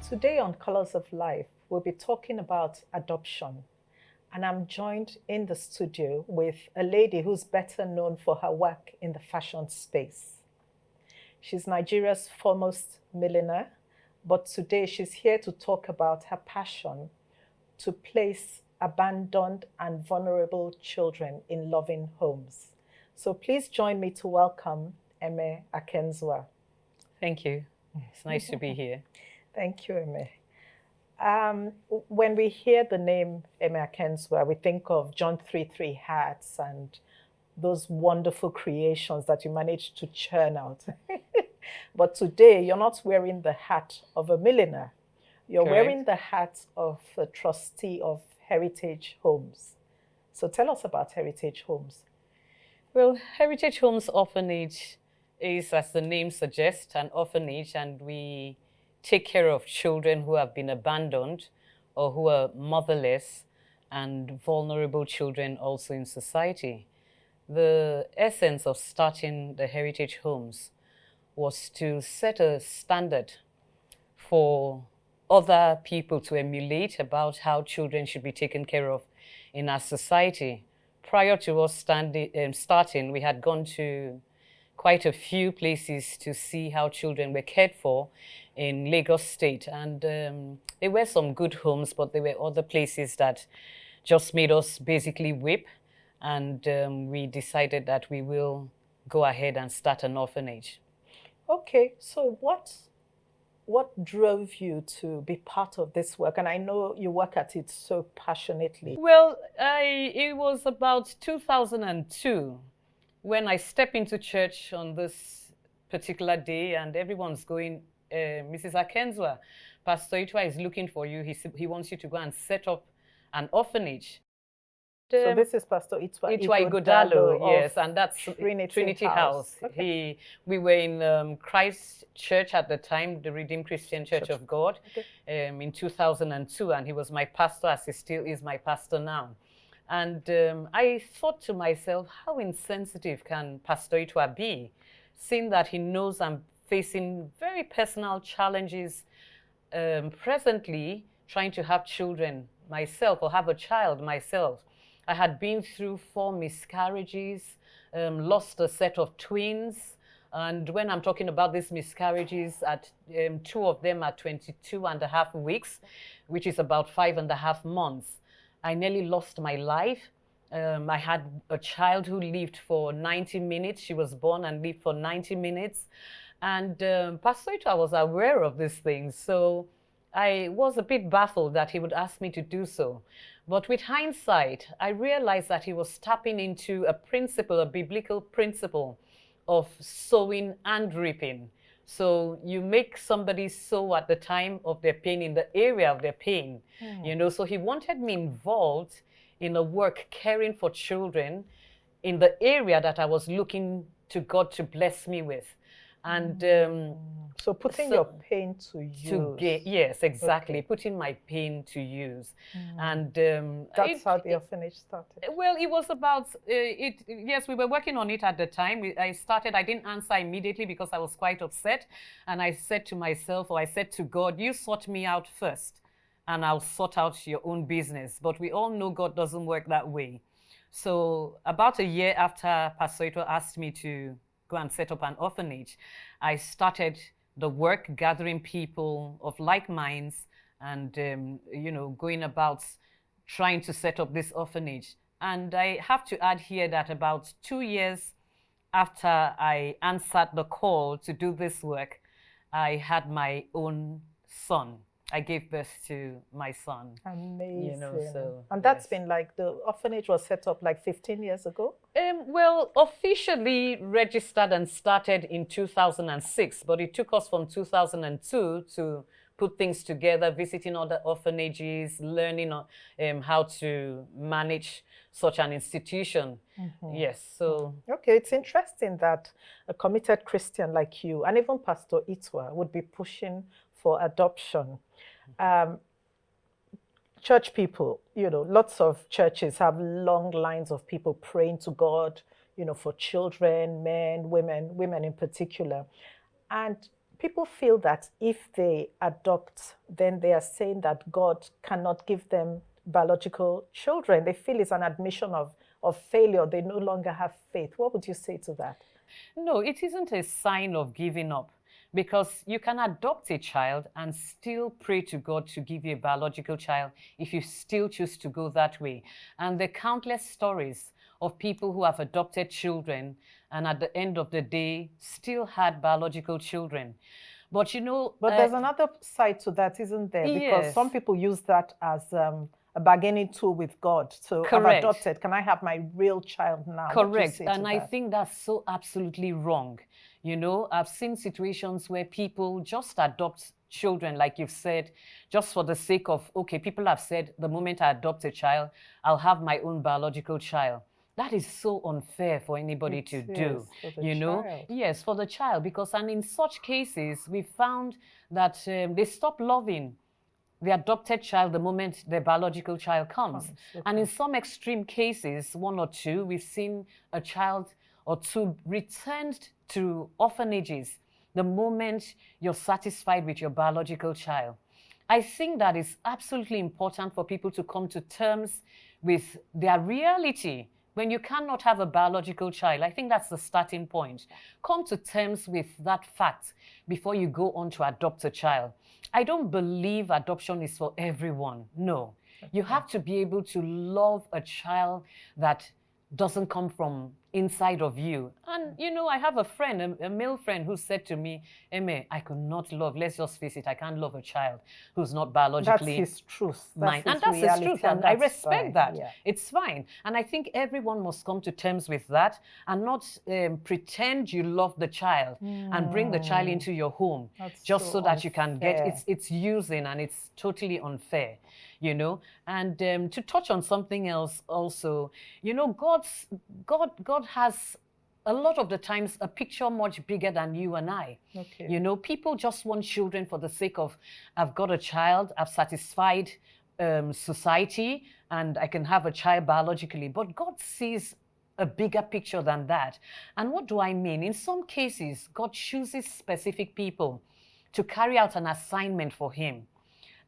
Today on Colors of Life, we'll be talking about adoption. And I'm joined in the studio with a lady who's better known for her work in the fashion space. She's Nigeria's foremost millionaire, but today she's here to talk about her passion to place abandoned and vulnerable children in loving homes. So please join me to welcome Eme Akenzwa. Thank you. It's nice to be here. Thank you, Eme. When we hear the name Eme Akenzwa, we think of John 3:3 hats and those wonderful creations that you managed to churn out. But today, you're not wearing the hat of a millionaire. You're Correct. wearing the hat of a trustee of Heritage Homes. So tell us about Heritage Homes. Well, Heritage Homes Orphanage is, as the name suggests, an orphanage, and we take care of children who have been abandoned or who are motherless and vulnerable children also in society. The essence of starting the Heritage Homes was to set a standard for other people to emulate about how children should be taken care of in our society. Prior to us starting, we had gone to quite a few places to see how children were cared for in Lagos State. And there were some good homes, but there were other places that just made us basically weep. And we decided that we will go ahead and start an orphanage. Okay, so what drove you to be part of this work? And I know you work at it so passionately. Well, it was about 2002 when I step into church on this particular day, and everyone's going, Mrs. Akenzwa, Pastor Itwa is looking for you. He wants you to go and set up an orphanage. So this is Pastor Itwa Igodalo, yes, and that's Trinity House. Okay. We were in Christ Church at the time, the Redeemed Christian Church of God, in 2002, and he was my pastor, as he still is my pastor now. And I thought to myself, how insensitive can Pastor Itwa be, seeing that he knows I'm facing very personal challenges presently, trying to have children myself or have a child myself. I had been through 4 miscarriages, lost a set of twins. And when I'm talking about these miscarriages, at 2 of them at 22.5 weeks, which is about 5.5 months, I nearly lost my life. I had a child who lived for 90 minutes. She was born and lived for 90 minutes. And Pastor Ita was aware of these things. So I was a bit baffled that he would ask me to do so. But with hindsight, I realized that he was tapping into a principle, a biblical principle of sowing and reaping. So you make somebody sow at the time of their pain, in the area of their pain, you know. So he wanted me involved in a work caring for children in the area that I was looking to God to bless me with. And so putting your pain to use. Yes, exactly. Okay. Putting my pain to use. And that's how the orphanage started. Well, it was about it. Yes, we were working on it at the time. I didn't answer immediately because I was quite upset. And I said to myself, or I said to God, you sort me out first and I'll sort out your own business. But we all know God doesn't work that way. So about a year after Pastor Ito asked me to go and set up an orphanage, I started the work, gathering people of like minds and, you know, going about trying to set up this orphanage. And I have to add here that about 2 years after I answered the call to do this work, I had my own son. I gave birth to my son. Amazing. You know, so, and that's been like, the orphanage was set up like 15 years ago? Well, officially registered and started in 2006, but it took us from 2002 to put things together, visiting other orphanages, learning how to manage such an institution. Yes, so... Okay, it's interesting that a committed Christian like you, and even Pastor Itwa, would be pushing for adoption. Church people, you know, lots of churches have long lines of people praying to God, you know, for children, men, women in particular. And people feel that if they adopt, then they are saying that God cannot give them biological children. They feel it's an admission of failure. They no longer have faith. What would you say to that? No, it isn't a sign of giving up, because you can adopt a child and still pray to God to give you a biological child if you still choose to go that way. And the countless stories of people who have adopted children and at the end of the day still had biological children. But there's another side to that, isn't there? Because yes. some people use that as a bargaining tool with God. So I've adopted. Can I have my real child now? Correct. And I think that's so absolutely wrong. I've seen situations where people just adopt children, like you've said, just for the sake of, okay, people have said, the moment I adopt a child, I'll have my own biological child. That is so unfair for anybody to do, child. Yes, for the child, because, and in such cases, we found that they stop loving the adopted child the moment their biological child comes. Okay. And in some extreme cases, one or two, we've seen a child or two returned to orphanages the moment you're satisfied with your biological child. I think that is absolutely important for people to come to terms with their reality. When you cannot have a biological child, I think that's the starting point. Come to terms with that fact before you go on to adopt a child. I don't believe adoption is for everyone. No. Okay. You have to be able to love a child that doesn't come from inside of you. And, I have a friend, a male friend, who said to me, Eme, I could not love, let's just face it, I can't love a child who's not biologically That's his truth. mine. And that's his truth, and I respect that. Yeah. It's fine. And I think everyone must come to terms with that and not pretend you love the child and bring the child into your home just so that you can get, it's using, and it's totally unfair. And to touch on something else also, God has a lot of the times a picture much bigger than you and I. Okay. People just want children for the sake of, I've got a child, I've satisfied society, and I can have a child biologically. But God sees a bigger picture than that. And what do I mean? In some cases, God chooses specific people to carry out an assignment for him.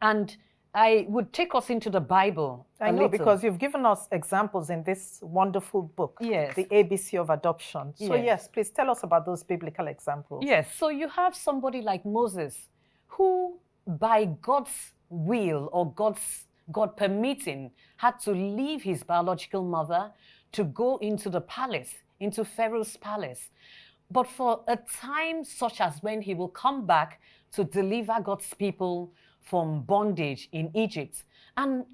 And I would take us into the Bible. I know, because you've given us examples in this wonderful book, yes, The ABC of Adoption. So yes, please tell us about those biblical examples. Yes, so you have somebody like Moses, who by God's will or God permitting, had to leave his biological mother to go into the palace, into Pharaoh's palace. But for a time such as when he will come back to deliver God's people from bondage in Egypt. And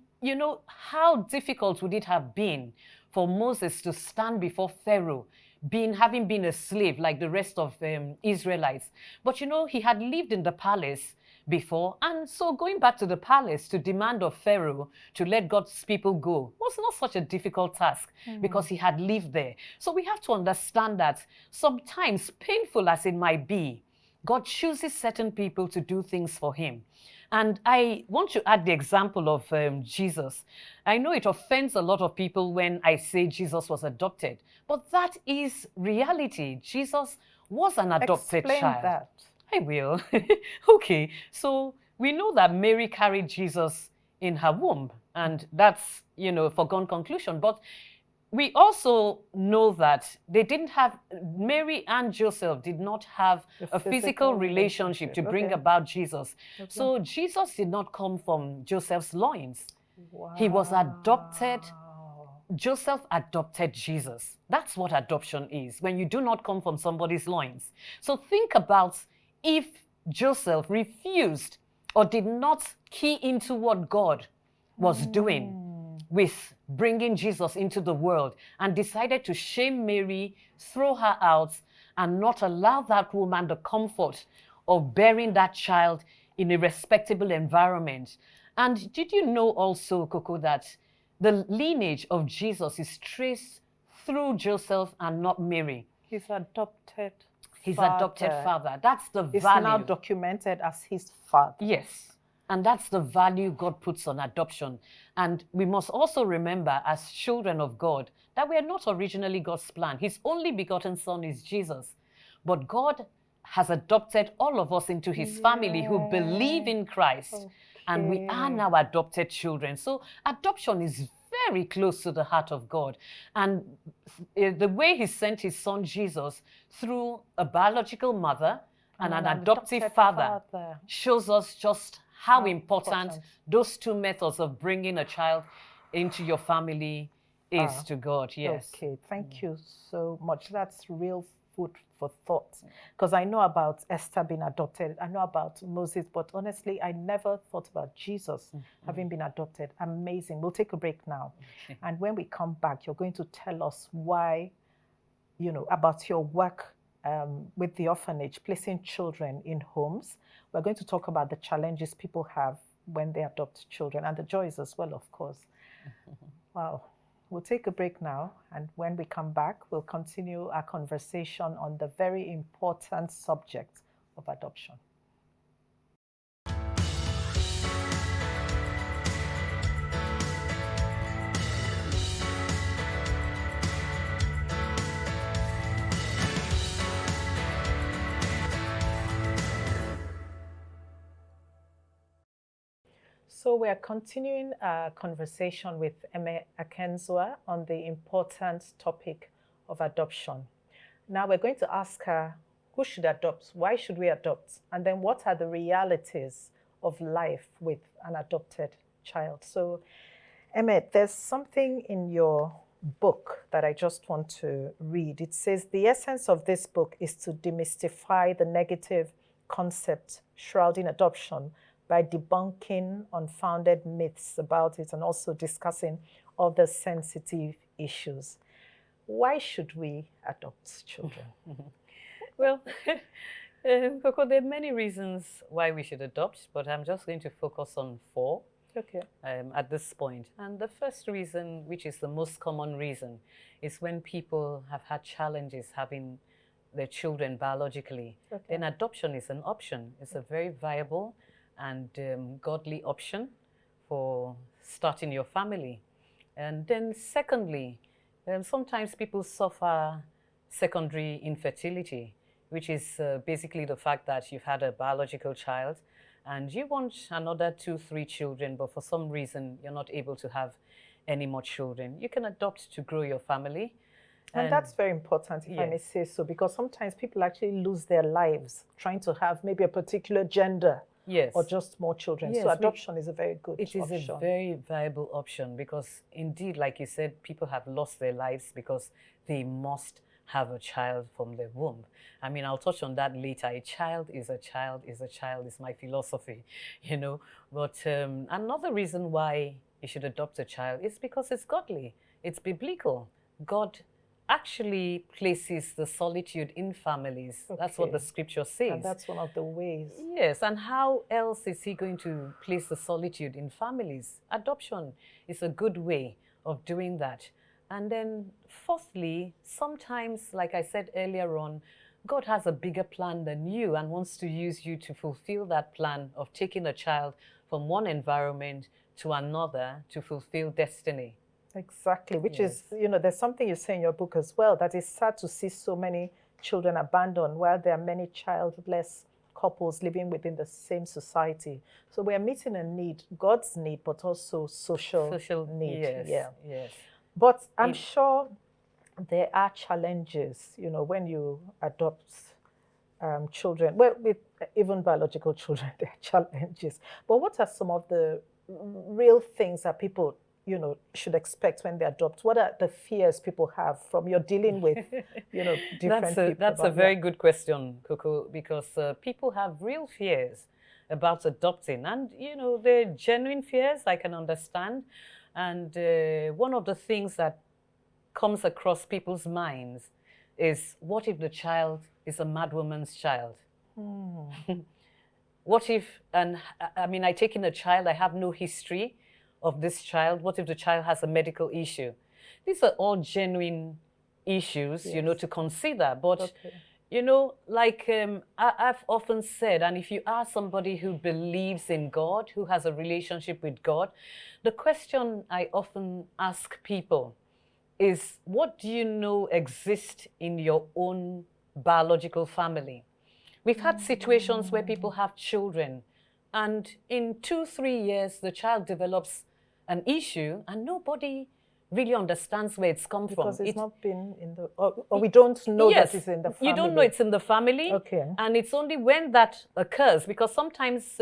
how difficult would it have been for Moses to stand before Pharaoh, having been a slave like the rest of Israelites. But he had lived in the palace before, and so going back to the palace to demand of Pharaoh to let God's people go was not such a difficult task, because he had lived there. So we have to understand that sometimes, painful as it might be, God chooses certain people to do things for him. And I want to add the example of Jesus. I know it offends a lot of people when I say Jesus was adopted, but that is reality. Jesus was an adopted child. Explain that. I will. Okay, so we know that Mary carried Jesus in her womb, and that's, a foregone conclusion. But we also know that Mary and Joseph did not have a physical relationship to bring about Jesus. Okay. So Jesus did not come from Joseph's loins. Wow. He was adopted. Joseph adopted Jesus. That's what adoption is, when you do not come from somebody's loins. So think about if Joseph refused or did not key into what God was doing with bringing Jesus into the world, and decided to shame Mary, throw her out, and not allow that woman the comfort of bearing that child in a respectable environment. And did you know also, Coco, that the lineage of Jesus is traced through Joseph and not Mary? His adopted father. That's the value. It's now documented as his father. Yes. And that's the value God puts on adoption. And we must also remember, as children of God, that we are not originally God's plan. His only begotten Son is Jesus. But God has adopted all of us into his family who believe in Christ. And we are now adopted children. So adoption is very close to the heart of God. And the way he sent his son Jesus through a biological mother and an adoptive father shows us just how important those two methods of bringing a child into your family is to God. Yes. Okay, thank you so much. That's real food for thought. Because I know about Esther being adopted, I know about Moses, but honestly, I never thought about Jesus having been adopted. Amazing. We'll take a break now. And when we come back, you're going to tell us why, about your work with the orphanage, placing children in homes. We're going to talk about the challenges people have when they adopt children and the joys as well, of course. Wow. We'll take a break now, and when we come back, we'll continue our conversation on the very important subject of adoption. So we are continuing our conversation with Eme Akenzua on the important topic of adoption. Now we're going to ask her, who should adopt? Why should we adopt? And then what are the realities of life with an adopted child? So Eme, there's something in your book that I just want to read. It says, the essence of this book is to demystify the negative concept shrouding adoption by debunking unfounded myths about it and also discussing other sensitive issues. Why should we adopt children? Well, Coco, there are many reasons why we should adopt, but I'm just going to focus on 4 at this point. And the first reason, which is the most common reason, is when people have had challenges having their children biologically. Then adoption is an option. It's a very viable and godly option for starting your family. And then secondly, sometimes people suffer secondary infertility, which is basically the fact that you've had a biological child and you want another 2, 3 children, but for some reason you're not able to have any more children. You can adopt to grow your family. And that's very important, if I may say so, because sometimes people actually lose their lives trying to have maybe a particular gender. Or just more children. So adoption is a very good option. It is a very viable option because indeed, like you said, people have lost their lives because they must have a child from their womb. I mean, I'll touch on that later. A child is a child is a child is my philosophy, But another reason why you should adopt a child is because it's godly. It's biblical. God actually places the solitude in families. That's what the scripture says. And that's one of the ways. Yes, and how else is he going to place the solitude in families? Adoption is a good way of doing that. And then fourthly, sometimes, like I said earlier on, God has a bigger plan than you and wants to use you to fulfill that plan of taking a child from one environment to another to fulfill destiny. Exactly, which is, there's something you say in your book as well, that it's sad to see so many children abandoned while there are many childless couples living within the same society. So we are meeting a need, God's need, but also social need. Yes. But I'm sure there are challenges, when you adopt children. Well, with even biological children, there are challenges. But what are some of the real things that people should expect when they adopt? What are the fears people have from your dealing with, different people? That's a very good question, Coco, because people have real fears about adopting. And, they're genuine fears, I can understand. And one of the things that comes across people's minds is, what if the child is a madwoman's child? What if, I take in a child, I have no history of this child. What if the child has a medical issue? These are all genuine issues, to consider. But, I've often said, and if you are somebody who believes in God, who has a relationship with God, the question I often ask people is, what do you know exists in your own biological family? We've had situations where people have children, and in 2-3 years, the child develops an issue, and nobody really understands where it's come from. Because it's not been in the, or we don't know that it's in the family. You don't know it's in the family. Okay. And it's only when that occurs, because sometimes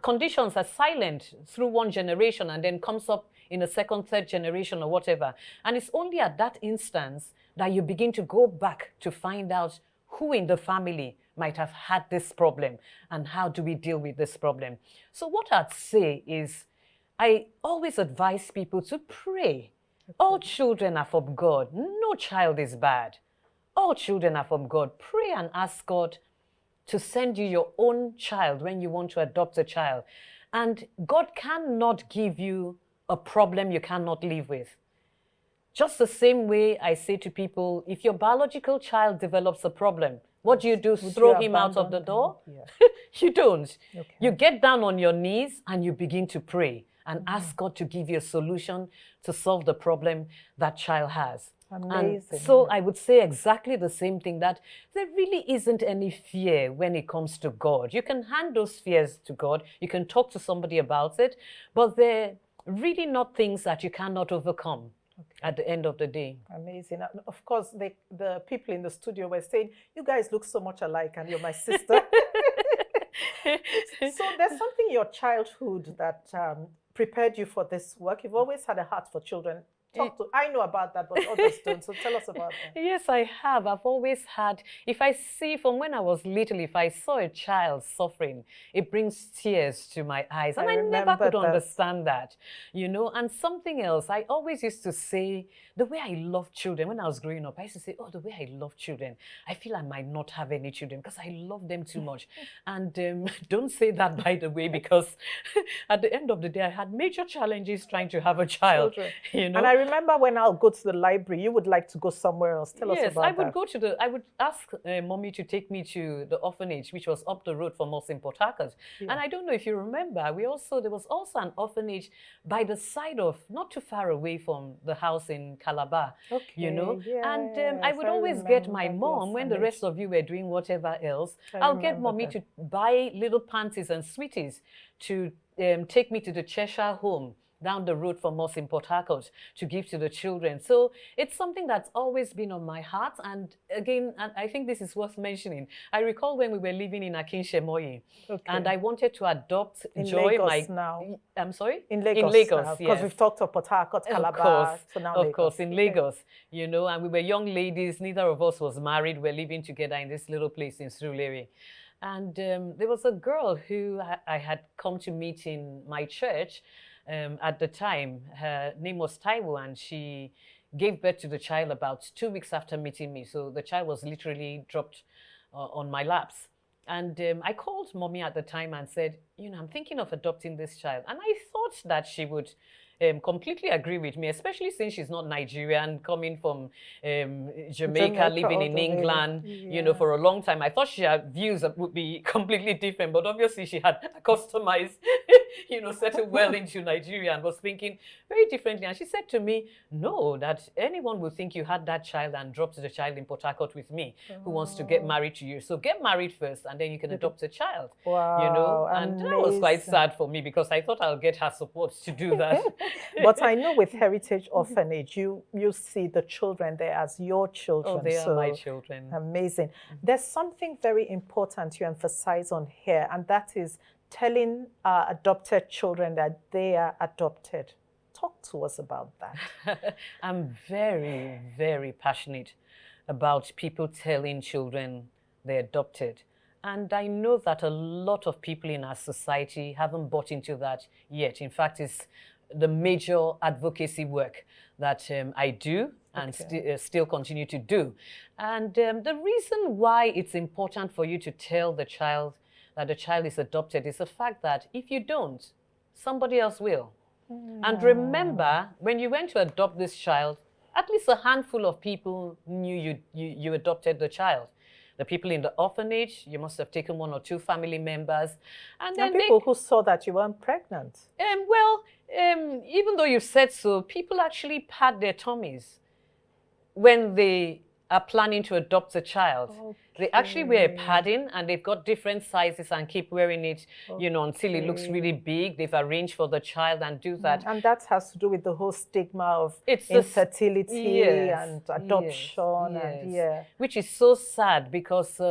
conditions are silent through one generation and then comes up in a second, third generation or whatever. And it's only at that instance that you begin to go back to find out who in the family might have had this problem and how do we deal with this problem. So what I'd say is, I always advise people to pray. All children are from God. No child is bad. All children are from God. Pray and ask God to send you your own child when you want to adopt a child. And God cannot give you a problem you cannot live with. Just the same way I say to people, if your biological child develops a problem, what do? Throw him out of the door? Yeah. You don't. Okay. You get down on your knees and you begin to pray and ask God to give you a solution to solve the problem that child has. Amazing. And so I would say exactly the same thing, that there really isn't any fear when it comes to God. You can hand those fears to God. You can talk to somebody about it, but they're really not things that you cannot overcome. Okay. At the end of the day. Amazing. Of course, the people in the studio were saying, you guys look so much alike and you're my sister. So there's something in your childhood that prepared you for this work. You've always had a heart for children. I know about that, but others don't. So tell us about that. Yes, I have. I've always had, if I see from when I was little, if I saw a child suffering, it brings tears to my eyes. And I never could understand that, you know. And something else, I always used to say, the way I love children, when I was growing up, I used to say, oh, the way I love children, I feel I might not have any children because I love them too much. And don't say that, by the way, because at the end of the day, I had major challenges trying to have a child, you know. And I remember when I'll go to the library, you would like to go somewhere else. Tell us about that. Yes, I would ask mommy to take me to the orphanage, which was up the road from us in Port Harcourt. Yeah. And I don't know if you remember, there was also an orphanage by the side of, not too far away from the house in Calabar, you know. Yes, and I would always get my mom, when the rest of you were doing whatever else, I'll get mommy to buy little panties and sweeties to take me to the Cheshire home down the road from us in Port Harcourt to give to the children. So it's something that's always been on my heart. And again, I think this is worth mentioning. I recall when we were living in Akinshemoye, and I wanted to adopt Joy. I'm sorry? In Lagos, yes. Because we've talked of Port Harcourt, Calabar, so now Lagos. Of course, in Lagos, you know, and we were young ladies. Neither of us was married. We're living together in this little place in Surulere. And there was a girl who I had come to meet in my church. At the time, her name was Taiwo, and she gave birth to the child about 2 weeks after meeting me. So the child was literally dropped on my laps. And I called mommy at the time and said, you know, I'm thinking of adopting this child. And I thought that she would completely agree with me, especially since she's not Nigerian, coming from Jamaica, living in England, you know, for a long time. I thought her views would be completely different, but obviously she had customized, you know, settled well into Nigeria and was thinking very differently. And she said to me, no, that anyone would think you had that child and dropped the child in Port Harcourt with me, who wants to get married to you. So get married first, and then you can adopt a child. Wow, you know, and that was quite sad for me, because I thought I'll get her support to do that. But I know with Heritage Orphanage, you see the children there as your children. Oh, they are my children. Amazing. There's something very important you emphasize on here, and that is telling adopted children that they are adopted. Talk to us about that. I'm very, very passionate about people telling children they're adopted. And I know that a lot of people in our society haven't bought into that yet. In fact, it's the major advocacy work that I do and still continue to do. And the reason why it's important for you to tell the child that the child is adopted is the fact that if you don't, somebody else will. And remember, when you went to adopt this child, at least a handful of people knew you adopted the child. The people in the orphanage, you must have taken 1 or 2 family members. And then people who saw that you weren't pregnant. Even though you said so, people actually pat their tummies when they are planning to adopt a child. They actually wear a padding, and they've got different sizes and keep wearing it, you know, until it looks really big. They've arranged for the child and do that. And that has to do with the whole stigma of It's infertility and adoption. And which is so sad because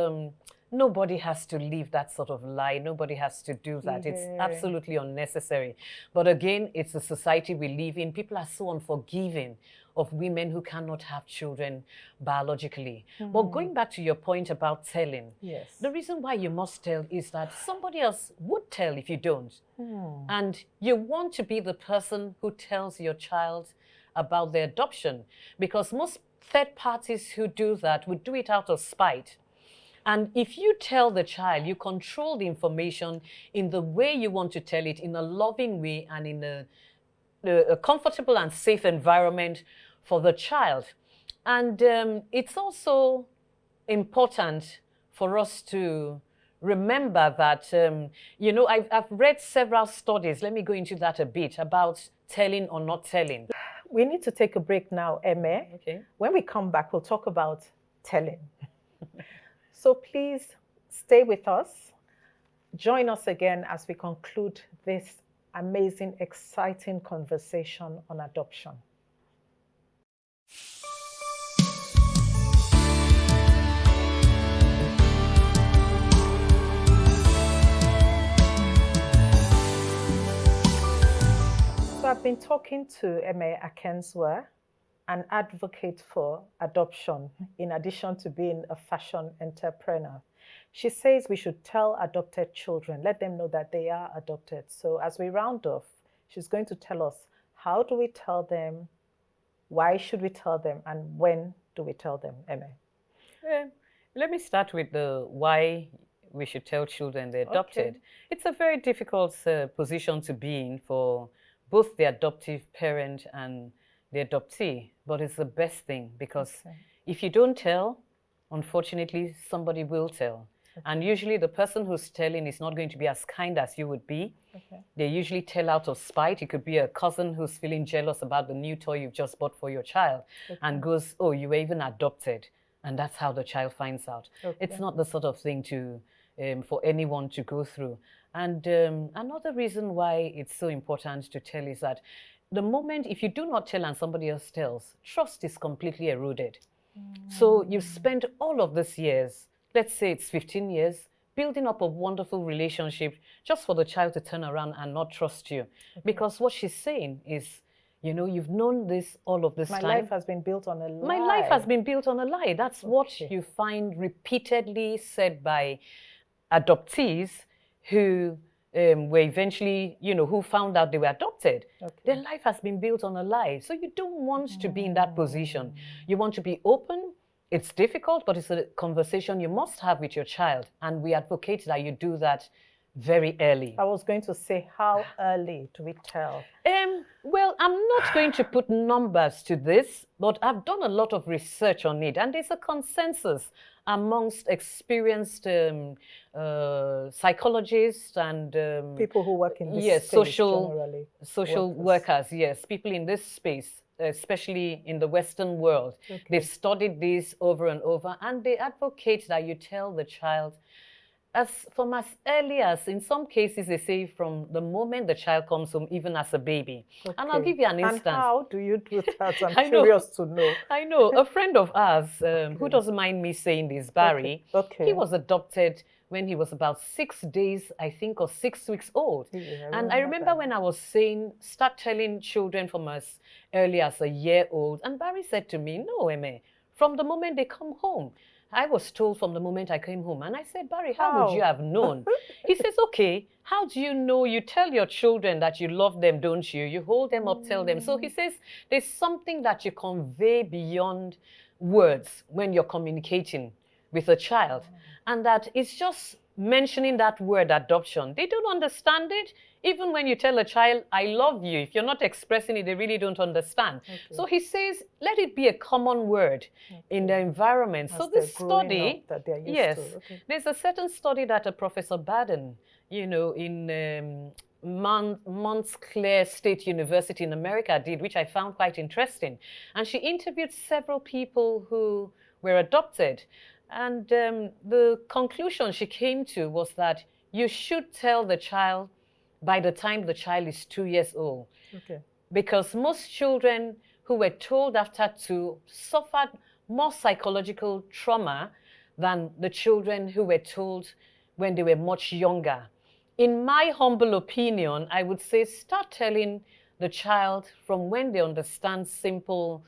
nobody has to live that sort of lie. Nobody has to do that. It's absolutely unnecessary. But again, it's the society we live in. People are so unforgiving of women who cannot have children biologically. But going back to your point about telling, the reason why you must tell is that somebody else would tell if you don't. And you want to be the person who tells your child about their adoption, because most third parties who do that would do it out of spite. And if you tell the child, you control the information in the way you want to tell it, in a loving way and in a comfortable and safe environment for the child. And it's also important for us to remember that, you know, I've read several studies, let me go into that a bit, about telling or not telling. We need to take a break now, Eme. Okay. When we come back, we'll talk about telling. So please stay with us. Join us again as we conclude this amazing, exciting conversation on adoption. So I've been talking to Eme Akenswa, an advocate for adoption, in addition to being a fashion entrepreneur. She says we should tell adopted children, let them know that they are adopted. So as we round off, she's going to tell us, how do we tell them, why should we tell them, and when do we tell them, Eme? Let me start with the why we should tell children they're adopted. Okay. It's a very difficult position to be in for both the adoptive parent and the adoptee, but it's the best thing, because if you don't tell, unfortunately, somebody will tell. And usually the person who's telling is not going to be as kind as you would be. They usually tell out of spite. It could be a cousin who's feeling jealous about the new toy you've just bought for your child and goes, oh, you were even adopted. And that's how the child finds out. It's not the sort of thing to for anyone to go through. And another reason why it's so important to tell is that the moment, if you do not tell and somebody else tells, trust is completely eroded. So you've spent all of these years, let's say it's 15 years, building up a wonderful relationship just for the child to turn around and not trust you. Because what she's saying is, you know, you've known this all of this time. My life has been built on a lie. My life has been built on a lie. That's what you find repeatedly said by adoptees who were eventually, you know, who found out they were adopted. Their life has been built on a lie. So you don't want to be in that position. You want to be open. It's difficult, but it's a conversation you must have with your child. And we advocate that you do that very early. I was going to say, how early do we tell? Well, I'm not going to put numbers to this, but I've done a lot of research on it. And there's a consensus amongst experienced psychologists and people who work in this space, social workers, people in this space, especially in the Western world. They've studied this over and over, and they advocate that you tell the child from as early as, in some cases, they say from the moment the child comes home, even as a baby. And I'll give you an instance. And how do you do that? I'm curious to know. I know. A friend of ours, who doesn't mind me saying this, Barry, he was adopted when he was about 6 days, I think, or 6 weeks old. And I remember when I was saying, start telling children from as early as a year old. And Barry said to me, no, Eme, from the moment they come home. I was told from the moment I came home. And I said, Barry, how would you have known? He says, okay, how do you know? You tell your children that you love them, don't you? You hold them up, tell them. So he says, there's something that you convey beyond words when you're communicating with a child. And that it's just mentioning that word adoption. They don't understand it. Even when you tell a child, I love you, if you're not expressing it, they really don't understand. So he says, let it be a common word in the environment. As so this study, there's a certain study that a Professor Baden, you know, in Montclair State University in America did, which I found quite interesting. And she interviewed several people who were adopted. And the conclusion she came to was that you should tell the child by the time the child is 2 years old. Okay. Because most children who were told after 2 suffered more psychological trauma than the children who were told when they were much younger. In my humble opinion, I would say start telling the child from when they understand simple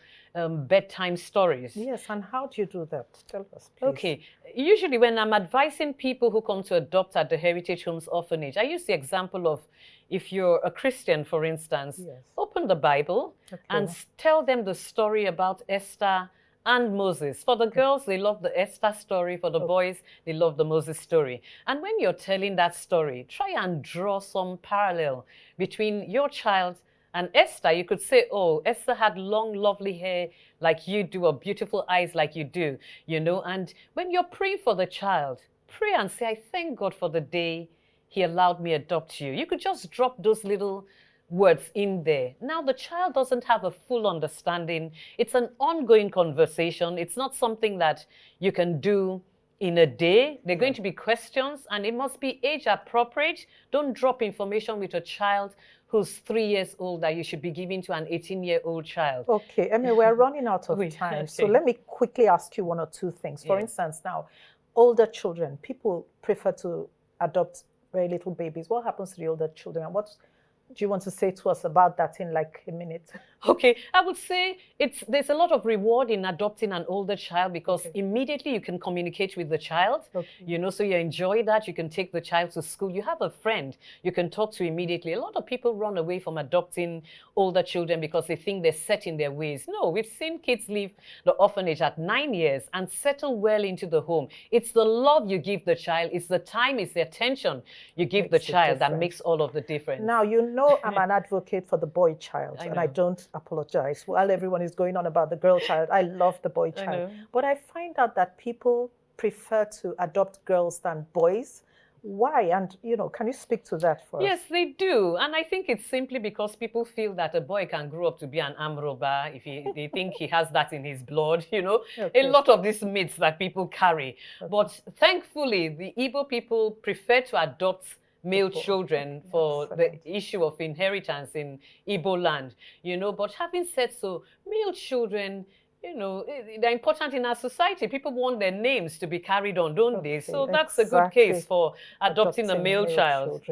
bedtime stories. Yes, and how do you do that? Tell us, please. Okay. Usually when I'm advising people who come to adopt at the Heritage Homes Orphanage, I use the example of if you're a Christian, for instance, Yes. open the Bible and tell them the story about Esther and Moses. For the girls, they love the Esther story. For the boys, they love the Moses story. And when you're telling that story, try and draw some parallel between your child and Esther. You could say, oh, Esther had long, lovely hair like you do, or beautiful eyes like you do, you know. And when you're praying for the child, pray and say, I thank God for the day he allowed me adopt you. You could just drop those little words in there. Now the child doesn't have a full understanding. It's an ongoing conversation. It's not something that you can do in a day. There are going to be questions, and it must be age appropriate. Don't drop information with a child who's 3 years old that you should be giving to an 18-year-old child. Okay, Emma, we're running out of time. So let me quickly ask you 1 or 2 things. For instance, now, older children, people prefer to adopt very little babies. What happens to the older children? And what do you want to say to us about that in like a minute? Okay, I would say there's a lot of reward in adopting an older child, because immediately you can communicate with the child, you know, so you enjoy that. You can take the child to school. You have a friend you can talk to immediately. A lot of people run away from adopting older children because they think they're set in their ways. No, we've seen kids leave the orphanage at 9 years and settle well into the home. It's the love you give the child. It's the time, it's the attention you give the child that makes all of the difference. Now, you know, I'm an advocate for the boy child, and I don't apologize while everyone is going on about the girl child. I love the boy child, but I find out that people prefer to adopt girls than boys. Why? And, you know, can you speak to that for us? Yes, they do. And I think it's simply because people feel that a boy can grow up to be an armed robber if they think he has that in his blood, you know. A lot of these myths that people carry. But thankfully, the Igbo people prefer to adopt male children for the issue of inheritance in Igbo land, you know. But having said so, male children, you know, they're important in our society. People want their names to be carried on, don't they? So that's a good case for adopting a male child.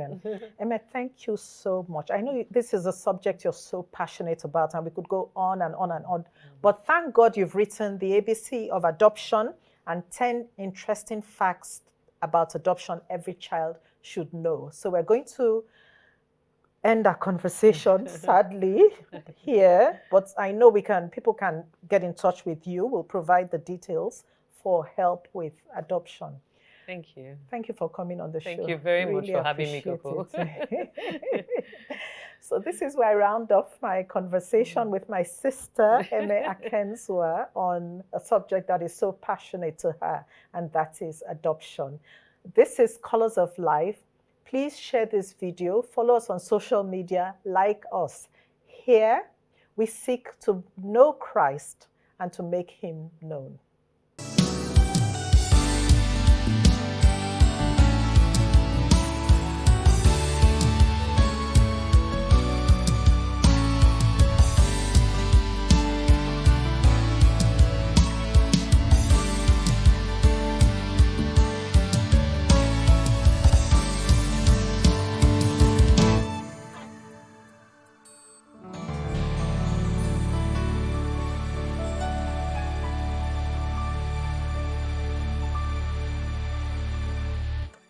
Emma, thank you so much. I know this is a subject you're so passionate about, and we could go on and on and on. But thank God you've written The ABC of Adoption and 10 interesting facts about adoption every child should know. So we're going to end our conversation, sadly, here, but I know people can get in touch with you. We'll provide the details for help with adoption. Thank you. Thank you for coming on the show. Thank you very much for having me, Coco. So this is where I round off my conversation with my sister, Eme Akenzua, on a subject that is so passionate to her, and that is adoption. This is Colors of Life. Please share this video, follow us on social media, like us. Here, we seek to know Christ and to make him known.